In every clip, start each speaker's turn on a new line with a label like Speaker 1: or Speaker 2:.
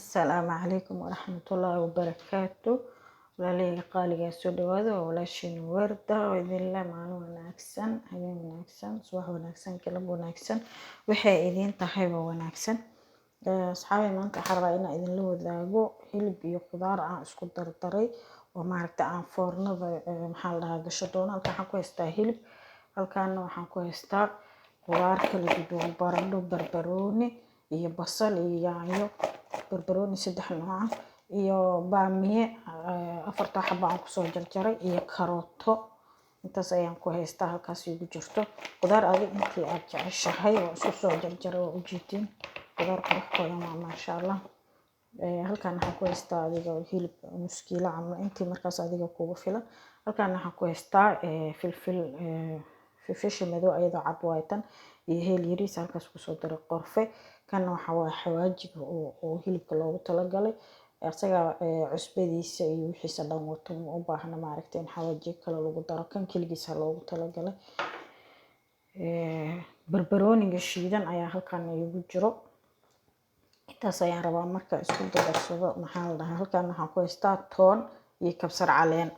Speaker 1: السلام عليكم ورحمة الله وبركاته. walaaleyga qaaligaa soo dhawaada waa walaashiin warda oo idin leh maalin wanaagsan, habeen wanaagsan, subax wanaagsan, galab wanaagsan, waxay idin tahay waa wanaagsan. Asxaabay maanta waxaan rabaa inaan idinla wadaago hilib iyo khudaar aan isku dardaray oo maaragtay aan foornada maxaa la dhahaa gasho doono. Halkaan waxaan ku haystaa hilib, halkaana waxaan ku haystaa khudaar kala duwan, baradho, barbarooni iyo basal iyo yaanyo. barbarooni 3 nooc ah iyo baamiye 4 xabbo aan kusoo jarjaray iyo karooto. intaas ayaan ku haystaa, halkaas igu jirto khudaar adiga intii aad jeceshahay oo isku soo jarjaray oo ujeedin khudaar qurux badan waa maasha Allah. halkaan waxaan ku haystaa adiga hilib nus kiilo camal intii markaas adiga kugu filan. halkaan waxaan ku haystaa filfil madow ayadoo cad waaytan iyo heel yariis halkaas kusoo daray qorfe. kana waxa waa xawaajiga oo hilibka loogu talagalay asaga cusbadiisa iyo wixiisa dhan wato u baahna maaragtay in xawaaji kale lagu daro, kan kaligiisa loogu talagalay. barbarooniga shiidan ayaa halkaan igu jiro. intaas ayaan rabaa marka isku darsado maxaa la dhahaa. halkaan waxaan ku haystaa toon iyo kabsar caleen.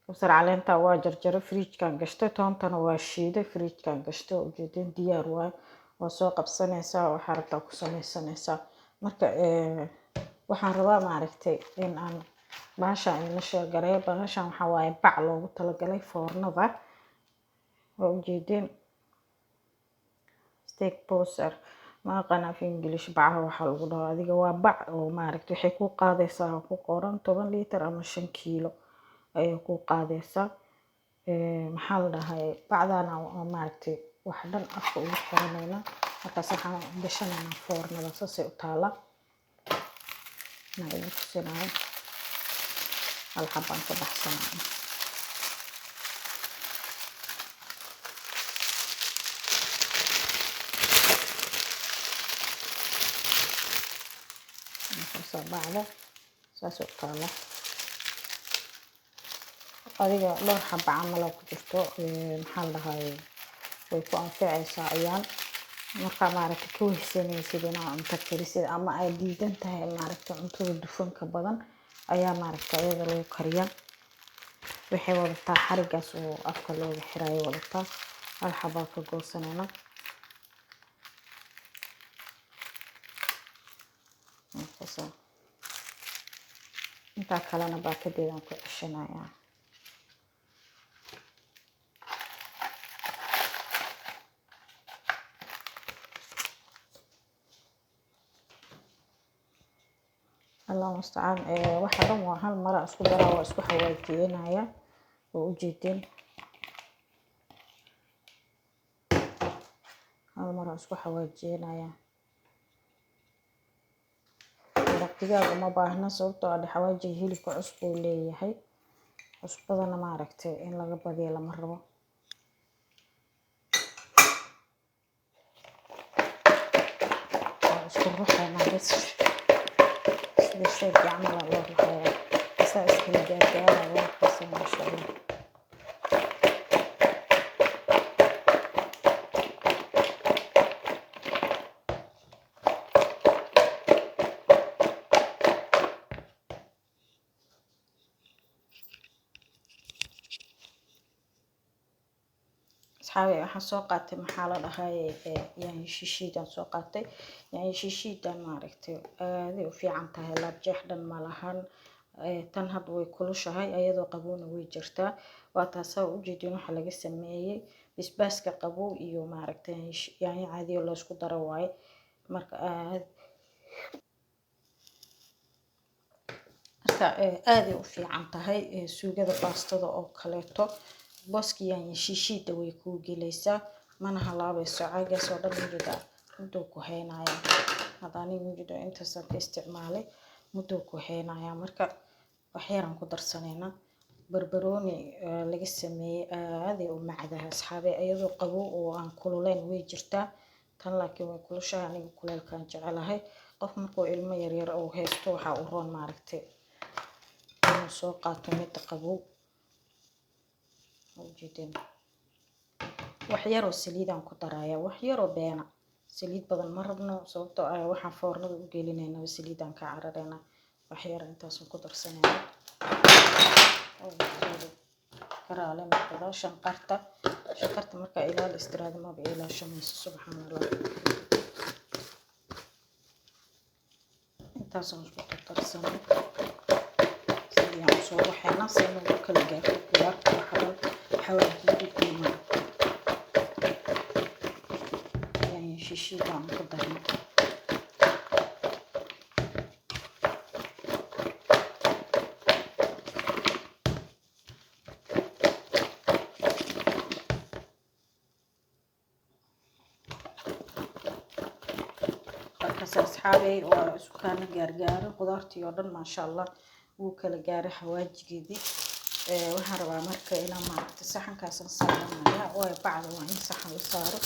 Speaker 1: kabsar caleenta waa jarjaray fridge-kan gashtay, toontana waa shiiday fridge-kan gashtay oo ujeedin diyaar waaye. waa soo qabsanaysaa waxaa rabtaa ku samaysanaysaa. marka waxaan rabaa maaragtay in aan bahashaan in la sheegareeyo. bahashaan waxaa waaye bac loogu talagalay foornada oo ujeedin steak poser ma aqaan af English bacaha waxa lagu dhaho adiga waa bac oo maaragtay waxay ku qaadaysaa ku qoran 10 litir ama 5 kiilo ayay ku qaadaysaa. maxaa la dhahay bacdana maaragtay wax dhan afka ugu xiranayna markaas waxaan gashanaynaa foornada saasay u taala. Nadiif kusinaay hal xabaan ka baxsanaa. markaas bacda saasay u taala adiga dhowr xabo camal ku jirto. maxaa la dhahay way ku anfacaysaa ayaan marka maaragtay ku heysanaysid inaa cunto karisid ama ay diidan tahay maaragtay cuntada dufanka badan ayaa maaragtay ayada lagu kariyaa. waxay wadataa xarigaas oo afka looga xirayo wadataa. hal xabaa ka goosanayna intaa kalena baakadeedaan ku ceshanayaa. الله مستعان. waxa dhan waa hal mar isku daraa waa isku xawaajiyeynaya oo ujeedin hal mar isku xawaajiyeynaya. waqtigaada uma baahna sababtoo ah xawaajiga hilibka cusub uu leeyahay. cusbadana maaragtay in laga badiyo lama rabo. isku ruxayna bas shay camal loo ruxayaa asaa iskala gaargaaraya waxaas maasha Allah. asxaabay waxaan soo qaatay maxaa la dhahay yaanyo shishiidaan soo qaatay. yaanyo shishiidaan maaragtay aaday u fiican tahay laab jeex dhan ma lahan. tan hadda way kulushahay ayadoo qabowna way jirtaa. waa taasaa ujeedin waxa laga sameeyay basbaaska qabow iyo maaragtay yaanyo caadi oo la isku daro waaye. marka aaday u fiican tahay suugada baastada oo kaleeto. booski yaanyo shishiida way ku gelaysaa mana halaabayso. caagaas oo dhan muddo muddo ku haynaya. hadani muddo intaas ka isticmaalay muddo ku haynaya. marka wax yaraan ku darsanayna barbarooni laga sameeyay aaday u macdaha asxaabay ayadoo qabow oo aan kululeyn way jirtaa. tan laakiin way kulushahay aniga kuleelkaan jecelahay. qof markuu ilmo yar yar oo haysto waxa uu roon maaragtay inuu soo qaato mid qabow ujeedin wax yar oo saliidaan ku daraya wax yar oo beena saliid badan ma rabno sababtoo ah waxaan foornada u gelinaynaa saliidaan ka cararayna wax yar intaasoo ku darsanayna oo karaale markada shanqarta marka ilaal istiraada ma ba ilaashamayso subxaanallah intaasoo isku darsanay sidii soo waxayna sayno kala gaarto qudaarta xawaajiga qiimo yani shishiga aan ku darin asxaabay waa isku kaana gaargaaro qudaartii oo dhan maasha Allah wuu kala gaaray xawaajigeedii waxaan rabaa marka inaan maaragtay saxankaas saaranayaa oo bacda waa in saxan la saaro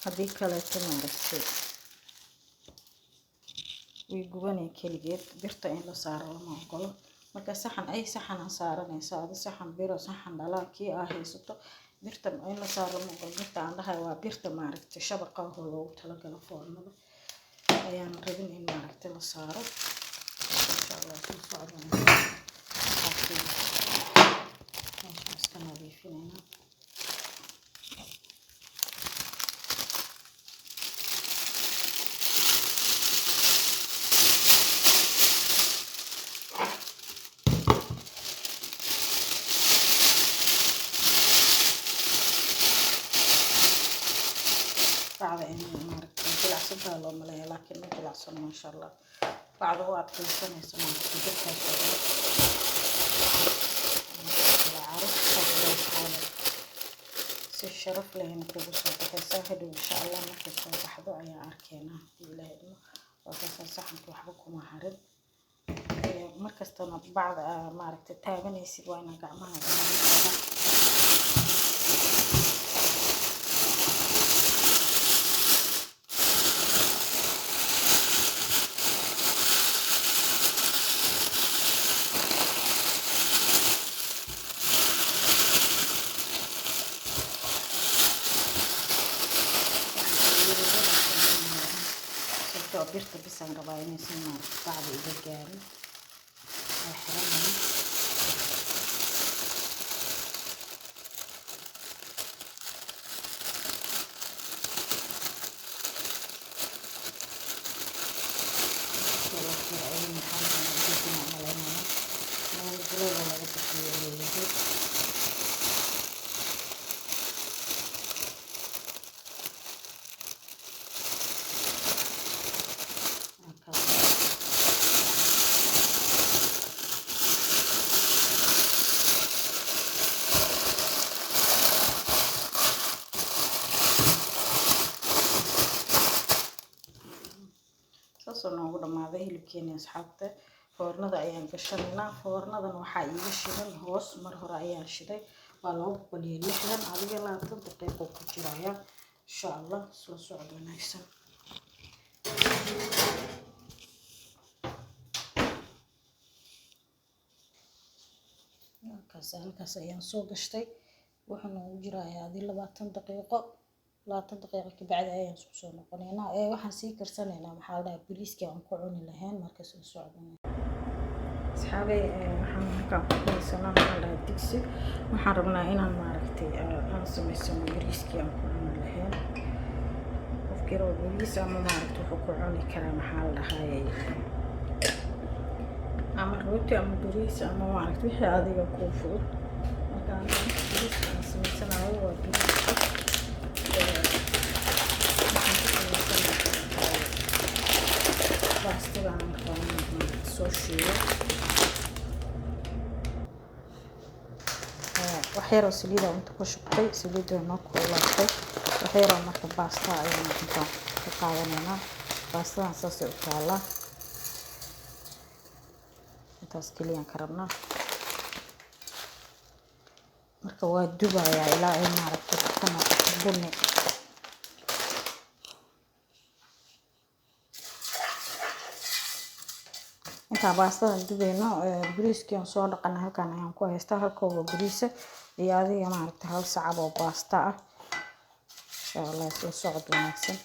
Speaker 1: haddii kale maaragtay way gubanay kaligeed birta in la saaro lama ogolo marka saxan ay saxan aan saaranaysa adi saxan biro saxan dhalaa kii aa haysato birta in la saaro lama ogolo birta aan dhahay waa birta maaragtay shabaqa oo loogu talagalo foornada ayaan rabin in maaragtay la saaro insha Allah soo socdana iska nadiifinayna بعد إن طلع صفها لو ملاها لكن ما طلع صن ما شاء الله بعد وقت كل سنة يسمع جبتها عارف سي الشرف لهنا كبسة بحساهد وإن شاء الله ما كنت بحضو أي أركينا إله إنه وكسا صحن توحبكم وحرد مركز تنا بعض معركة تابني يسيب وانا قعمها birta bisan rabaa inaysan maaragtay bacda iga gaarin waa xiranaya noogu dhamaaday hilibkeena asxaabta foornada ayaan gashanayna foornadan waxaa iiga shidan hoos mar hore ayaan shiday waa 260 adiga 20 daqiiqo ku jiraya insha Allah soo socod wanaagsan halkaas ayaan soo gashtay waxaan ugu jirayaa 20 daqiiqo 20 daqiiqo ka bacdi ayaan soo noqonaynaa waxaan sii karsanaynaa maxaa la bariiska aan ku cuni lahayn marka soo socdana asxaabay waxaan halkaan ku haysanaa maxaa la digsi waxaan rabnaa inaan maaragtay aan sameysano bariiska aan ku cuni lahayn qofkii rabo bariis ama maaragtay wuxuu ku cuni karaa maxaa la dhahay ama rooti ama bariis ama maaragtay wixii adiga ku fudud markaan bariiska aan sameysanayo waa bariiska باستيران مكان سوشيو وحيرة سليدة وانت كشبتي سليدة نوكو لاتي وحيرة مركب باستا ايانا انتا تقاوانينا باستا نساسي اكالا انتا سكيليان كربنا مركب واد دوبا يا الهي ماركب كما تحبوني inta baastada dubeyno bariiskii aan soo dhaqana halkaan ayaan ku haystaa halkooda bariis iyo adiga maaragtay hal sacab oo baasta ah insha Allah soo socod wanaagsan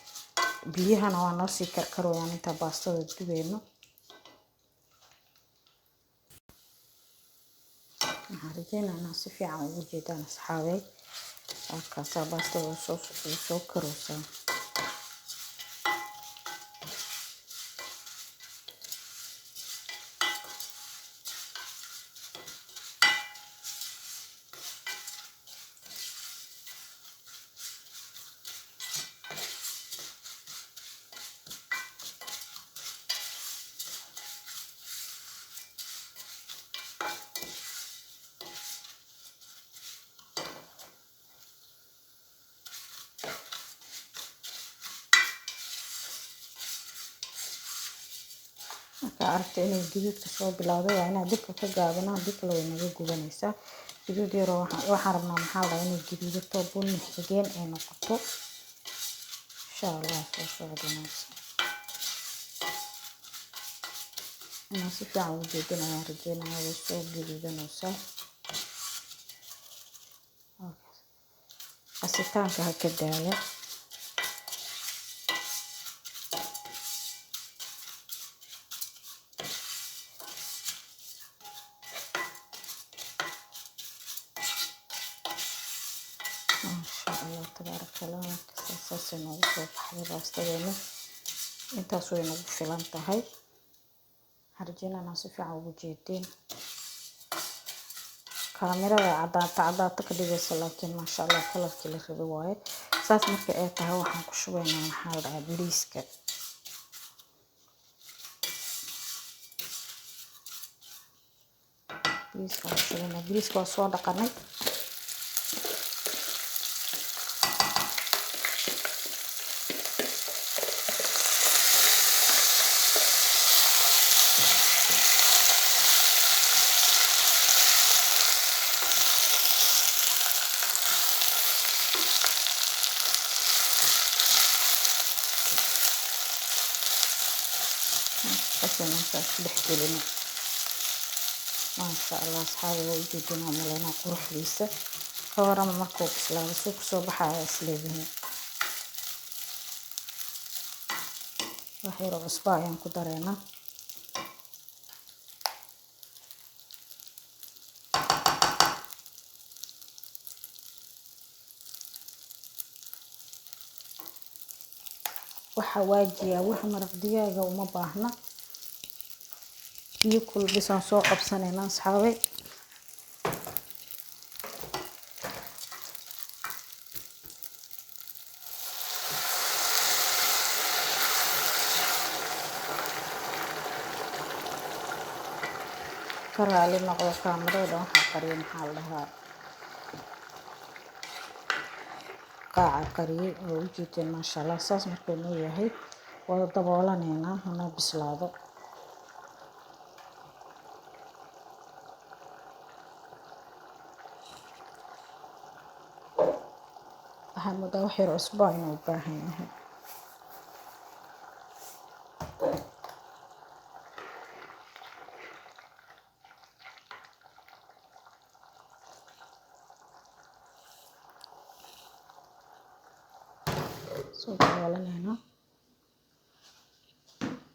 Speaker 1: biyahana waa noo sii karkarayaan inta baastada dubayno. waxaan rajaynaynaa si fiican ugu jeedaan asxaabay. halkaasaa baastada soo karaysaa. marka aragtay inay gaduudka soo bilowday waa inaad dibka ka gaabinaa, dib kale way naga gubanaysaa. gaduud yar waxaan rabnaa maxaa la inay gaduudato bunni xigeen ay noqoto insha Allah. soo socdonaysa inaan si fiican u jeedin ayaan rajaynayaa. way soo gaduudanaysaa. qasitaanka ha ka daala. Allah tabaaraka Allah. saasay noogu soo baxday baastadeena. intaas way nagu filan tahay. harjinana si fiican ugu jeedin. kaamirada cadaata ka dhigaysa laakiin maasha Allah kalarkii la rabay waaye. saas marka ay tahay waxaan ku shubaynaa maxaa la dhahaa bariiska. bariiska waa soo dhaqanay. dhexgelina maasha Allah. asxaabi waa ujeedin oo malena quruxdiisa ka warama markuu bislaado soo kusoo baxaya isleedahay. wax yar oo cusbo ayaan ku dareynaa. waxa waajiya wax maraq digaaga uma baahna. biyo kulbisaan soo qabsanayna asxaabay. ka raali noqdo kaamirada waxaa qariyay maxaa la dhahaa qaaca qariyay oo ujeedin maasha Allah. saas markuu noo yahay wada daboolanaynaa hana bislaado. waxaan moodaa wax yar cusbo inuu u baahan yahay. soo daboolanayna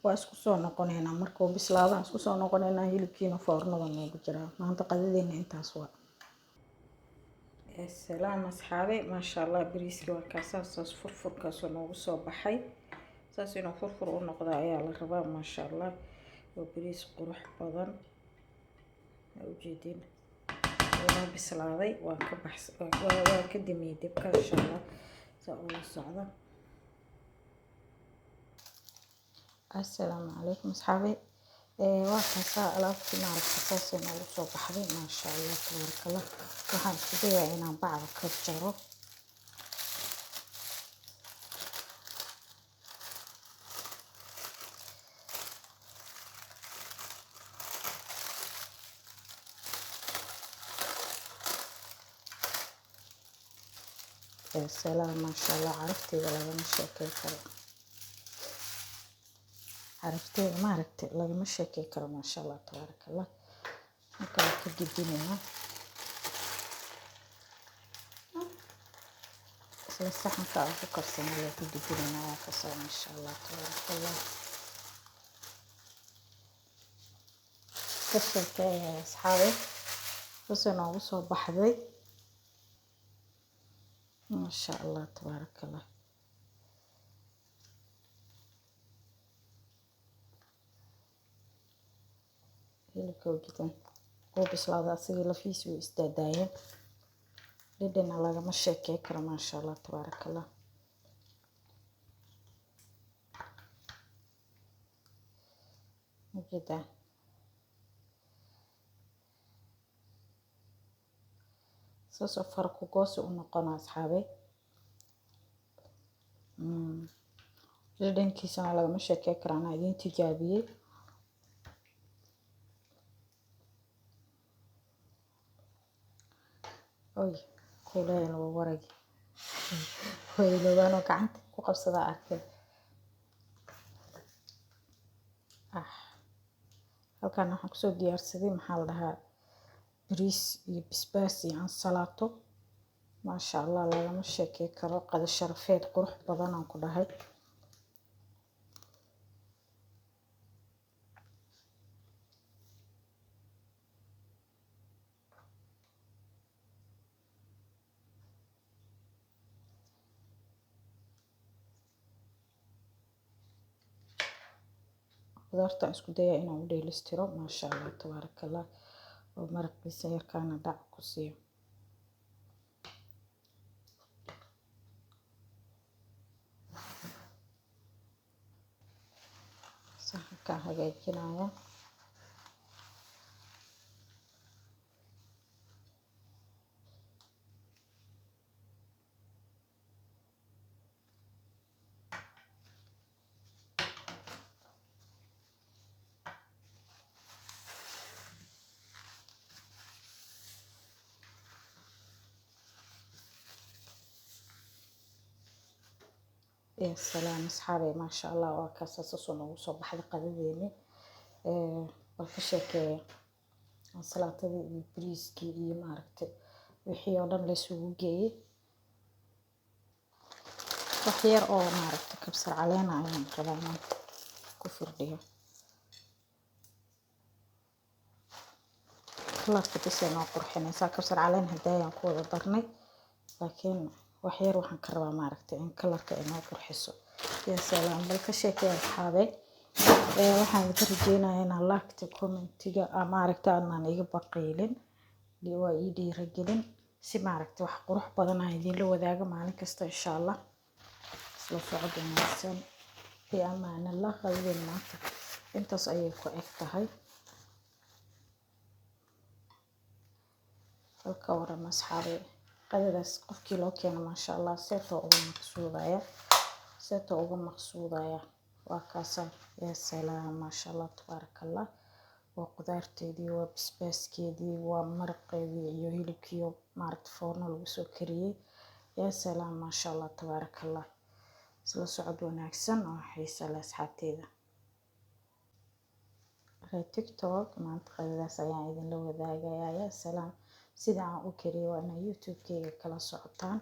Speaker 1: waa isku soo noqonaynaa. markuu bislaado isku soo noqonaynaa. hilibkiina foornada noogu jiraa. maanta qadadeena intaas waa. السلام أصحابي ما شاء الله. بريسكي وكاساس فرفر كاسو نوغو سو بحي. ساس إنو فرفر ونقضى عيال الرباب ما شاء الله. وبريس قروح بضن وجيدين ونو بسلاضي وكدمي دبكا إن شاء الله. سأقول الصعدة. السلام عليكم أصحابي. waxaa alaabtii maaragtay saas inoogu soo baxday maasha Allah tabaaraka Allah. waxaan isku dayaa inaan bacda ka jaro. salaam maasha Allah. carafteeda lagama sheekay karo. عرفتي ما عرفت لما شكي كرم ما شاء الله تبارك الله. هكذا كجدينا isla saxanka aan ku karsanay la gudbinayna waa ka soo insha Allah tabarakallah kasoo asxaabi waxaan ugu soo baxday ما شاء الله تبارك الله hilibka jitan oo bislaada asiga lafiis uu istaadaya dhadhana lagama sheekay karo ma sha Allah tabarakallah jida soo farqu goos u noqon asxaabi dhadhankiisa lagama sheekay karo ana idin tijaabiyay oy kuleel warag way loobaano gacanta ku qabsada arkay halkaan waxaan ku soo diyaarsaday maxaa la dhahaa bariis iyo basbaas iyo ansalaato ma sha Allah lagama sheekay karo qada sharafeed qurux badan aan ku dhahay qudaarta isku daya inaan u dheelistiro ma sha Allah tabarakallah oo marqiisa yarkaana dhac ku siiyo saxanka hagaajinaya يا سلام أصحابي ما شاء الله وكاسة صنع وصبح القذيني والفشاكة السلطة البريسكي ماركت وحيانا لسوقي وحيار ماركت كبسر علينا عين قدامنا كفر ليها خلاص كتسينا قرحنا سا كبسر علينا هدايا نقوى ضرني لكن waxyar waxaan ka rabaa maaragtay in kalarka inoo qurxiso ya salaam bal ka sheekay asxaabay waxaan ka rajeynayaa in like commentiga maaragtay aan iga baqiilin waa ii dhiirigelin si maaragtay wax qurux badan aan idin la wadaago maalin kasta insha Allah isla socod wanaagsan fi amaan Allah qalbiin maanta intaas ayay ku eg tahay halka waran asxaabay qadadaas qofkii loo keeno ma sha Allah seeto ugu maqsuudaya waa kaasa ya salaam ma sha Allah tabarakallah waa qudaarteedii waa basbaaskeedii waa maraqeedii iyo hilibkii maaragtay foorno lagu soo kariyay ya salaam ma sha Allah tabarakallah isla socod wanaagsan oo xiiso leh asxaabteeda TikTok maanta qadadaas ayaan idin la wadaagayaa ya salaam sida aan u kariyo waa YouTube-kayga kala socotaan